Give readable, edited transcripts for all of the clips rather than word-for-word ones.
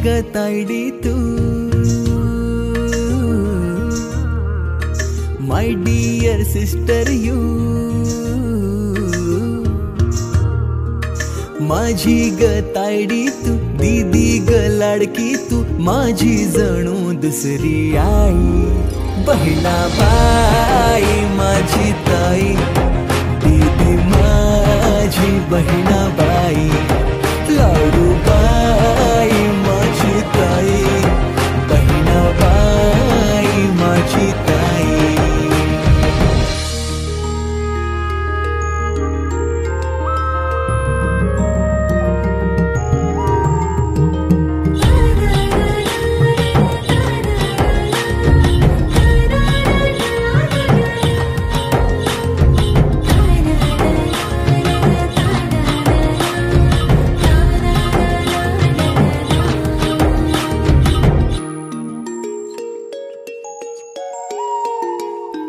ग तायडी तू, माय Deere sister you, माझी ग तायडी तू, दीदी ग लाडकी तू, माझी जणू दुसरी आई, बहिणाबाई माझी ताई, दीदी माझी बहिणाबाई, लाडूबाई माझी ताई, बहिणाबाई माझी ताई.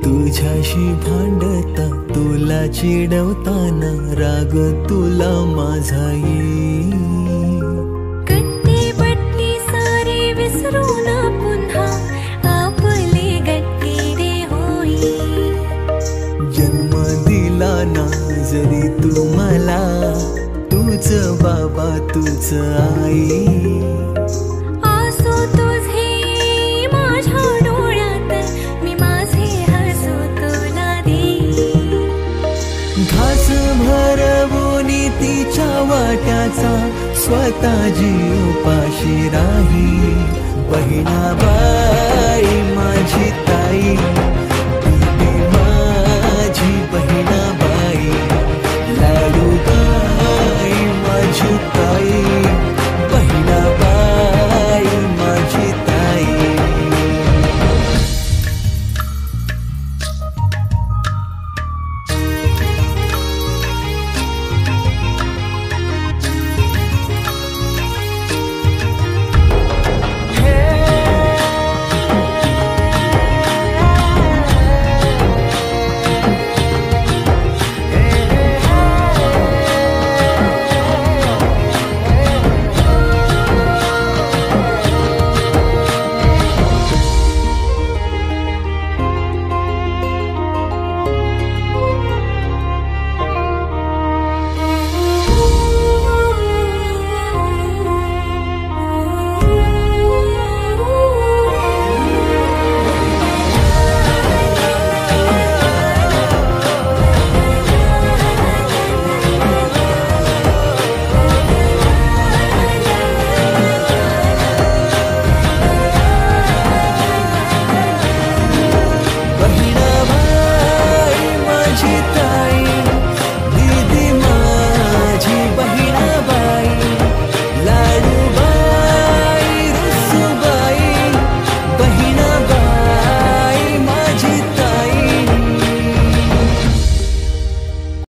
तुझ्याशी भांडता, तुला चिडवताना राग तुला माझा येईल, गट्टी बट्टी सारी विसरू ना पुन्हा, आपले गट्टी रे होईल. जन्म दिला ना जरी तू मला, तूच बाबा तूच आई, आसू तुझे माझ्या डोळ्यात, मी माझे हसू तुला देईन. घास भरवून तिच्या वाट्याचा, स्वतः जीव उपाशी राही, बहिणाबाई माझी ताई,